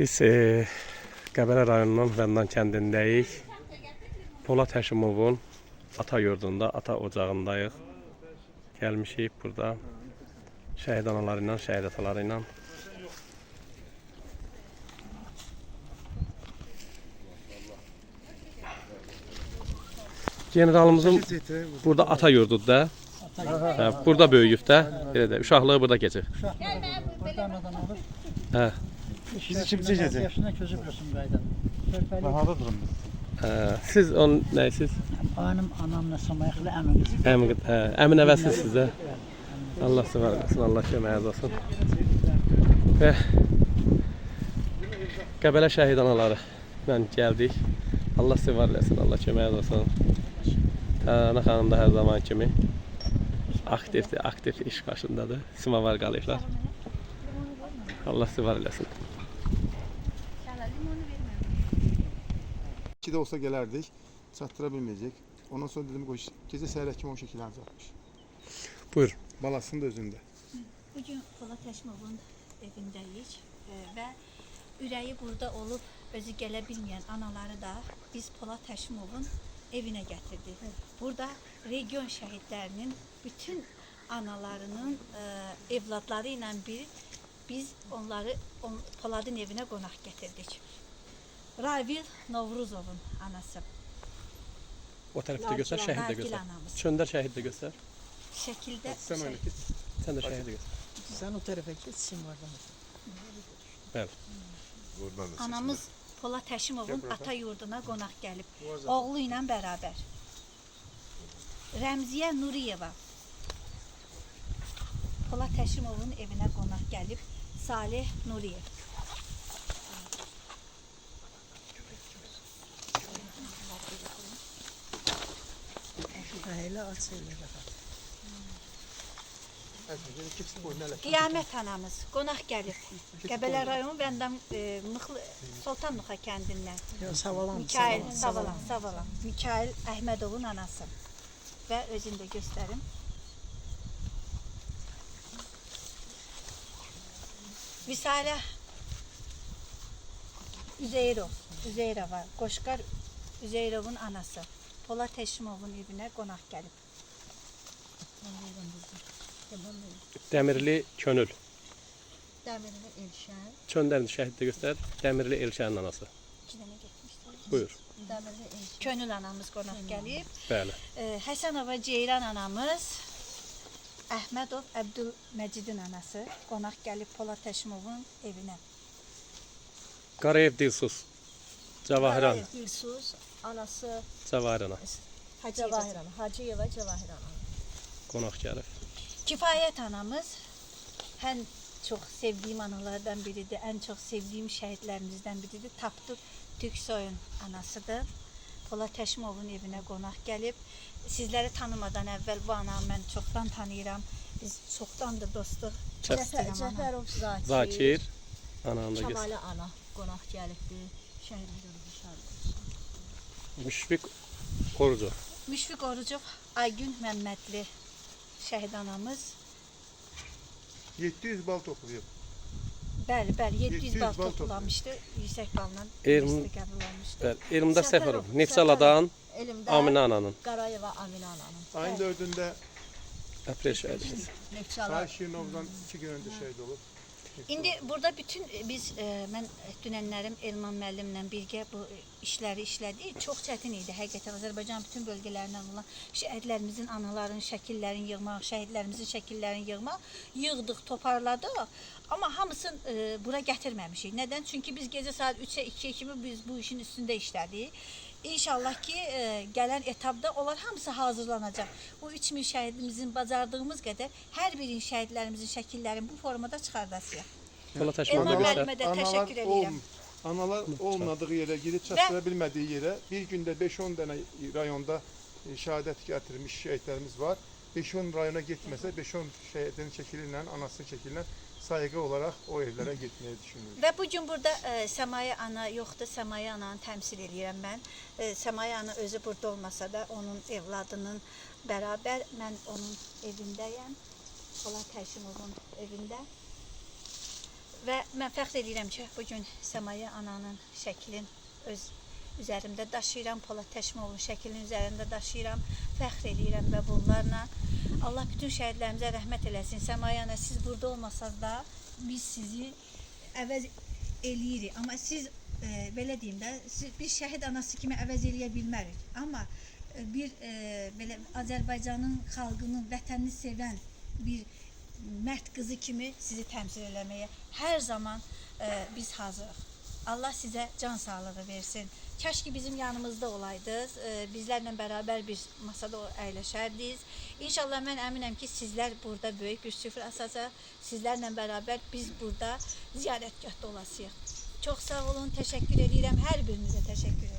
Biz Qəbələ rayonunun Vəndan kəndindəyik. Polad Həşimovun ata yurdunda, ata ocağındayıq. Gəlmişik burada şəhid anaları ilə, şəhid ataları ilə. Generalımızın burada ata yurdudur da. Burada böyüyüb də. Belə də uşaqlığı burada keçir. Burada anadan olur. Hə. Bizi kimcə gecək? Yaşına közü biliyorsun qaydan. Körpəli. Bahada durun biz. Siz onun nəyisiz? Benim anamla samayıqlı əmin qızı. Əmin əvəzsiz sizə. Allah sizə versin, Allah köməyiniz olsun. Və Qəbələ şəhid anaları mən gəldik. Allah sizə versin, Allah köməyiniz olsun. Ana xanım da hər zaman kimi aktiv iş başındadır. Simavar qalıqlar. Allah sizə versin. İki de olsa gelerdik. Çattırabilmeyecek. Ondan sonra dedim ki gece seyret kim o şekilde alacakmış. Buyur. Balasının da özünde. Bugün Polad Həşimovun evindəyik və ürəyi burada olub özü gələ bilməyən anaları da biz Polad Həşimovun evinə gətirdik. Burada region şəhidlərinin bütün analarının evladları ilə biz onları Poladın evinə qonaq gətirdik. Ravil Novruzovun anası. O tərəfdə göstər, şəhid də göstər. Anamız. Çöndər şəhid də göstər. Şəkildə Sən oyna git. Sən də şəhid də göstər. Sen o tarafa git, sim var. Bəli. anamız Polad Həşimovun ata yurduna qonaq gəlib. Oğlu ilə bərabər. Rəmziyə Nuriyeva Polad Həşimovun evinə qonaq gəlib. Salih Nuriyev. Elə açıyla da. Qiyamət anamız qonaq gəlib. Qəbələ rayonu Vəndan Sultan Nuxa kəndindən. Savalan. Mikail, savalan. Mikail Əhmədovun anası. Və özünü də göstərim. Visalə Üzeyrova, Qoşqar Üzeyrovun anası. Polad Həşimovun evinə qonaq gəlib. Dəmirli Könül. Dəmirli Elşən. Çöndər şəhid də göstər. Dəmirli Elşənin anası. 2 dənə getmişdir. Buyur. Dəmirli Elşən. Könül anamız qonaq gəlib. Bəli. Həsənova Ceyran anamız, Əhmədov Əbdülməcidin anası qonaq gəlib Polad Həşimovun evinə. Qarayev Dilsus. Cavahiran. Dilsuz, anası Cavahirana. Cavahirana, Hacıyeva Cavahirana. Qonaq gəlib. Kifayət anamız ən çox sevdiyim analardan biridir, ən çox sevdiyim şəhidlərimizdən biridir. Tapdıq Türksoyun anasıdır. Polad Həşimovun evinə qonaq gəlib. Sizləri tanımadan əvvəl bu anamı mən çoxdan tanıyıram. Biz çoxdandır dostluq. Cəfərov Zakir, Zakir. Ananı da göstər. Kəmalə ana qonaq gəlibdi. Şəhidimizin şəhid. Müşfiq Orucov. Müşfiq Orucov, Aygün Məmmədli şəhid anamız. 700 bal topluyor. Bəli, 700 700 bal bal toplanmışdı. Yüksək balla Elm- qəbul olmuşdu. Bəli. Elmdar Səfərov. Neftçaladan Elimdə Aminə ananın. Qarayeva Aminə ananın. Ayın 4'ünde Aprel şəhidi. Neftçala. Sayın Şirinov'dan 2 gün önce şehit olup. İndi burada bütün biz mən dünənlərim Elman müəllimlə birgə bu işləri işlədik. Çox çətin idi həqiqətən Azərbaycan bütün bölgələrindən olan şəhidlərimizin anaların şəkillərini yığmaq, şəhidlərimizin şəkillərini yığmaq, yığdıq, toparladıq. Amma hamısını bura gətirməmişik. Nədən? Çünki biz gecə saat 3-ə 2-yə kimi biz bu işin üstündə işlədik. İnşallah ki gələn etapda onlar hamısı hazırlanacaq. Bu 3000 şəhidimizin bacardığımız qədər hər birinin şəhidlərimizin şəkillərini bu formada çıxardacağıq. Polad Elman Həşimov da göstər. müəllimə də təşəkkür edirəm. Analar olmadığı yere gidip çattırabilmediği yere bir günde 5-10 tane rayonda şehadet getirmiş şehitlerimiz var. 5-10 rayona gitmese 5-10 şehidin şekliyle, anasının şekliyle saygı olarak o evlere gitmeyi düşünüyoruz. Və bu gün burada Səmaya ana yoxdur, Səmaya ananı təmsil edirəm mən. Səmaya ana özü burada olmasa da onun evladının bərabər mən onun evindəyəm. Polad Həşimovun evində. Və mən fəxr edirəm ki, bu gün Səmaya ananın şəklin öz üzərimdə daşıyıram, Polad Təşimoğlu'nun şəklinin üzərində daşıyıram, fəxr edirəm və bunlarla Allah bütün şəhidlərimizə rəhmət eləsin. Səmaya ana, siz burada olmasanız da biz sizi əvəz eləyirik. Amma siz belə deyim də, bir şəhid anası kimi əvəz eləyə bilmərik. Amma bir belə Azərbaycanın xalqının vətənini sevən bir mərd qızı kimi sizi təmsil eləməyə hər zaman biz hazırıq. Allah sizə can sağlığı versin. Kaş ki bizim yanımızda olaydınız, bizlərlə bərabər bir masada əyləşərdiniz. İnşallah mən əminəm ki, sizlər burada böyük bir süfrə asacaq. Sizlərlə bərabər biz burada ziyarətgahda olasıyıq. Çox sağ olun, təşəkkür edirəm. Hər birinizə təşəkkür edirəm.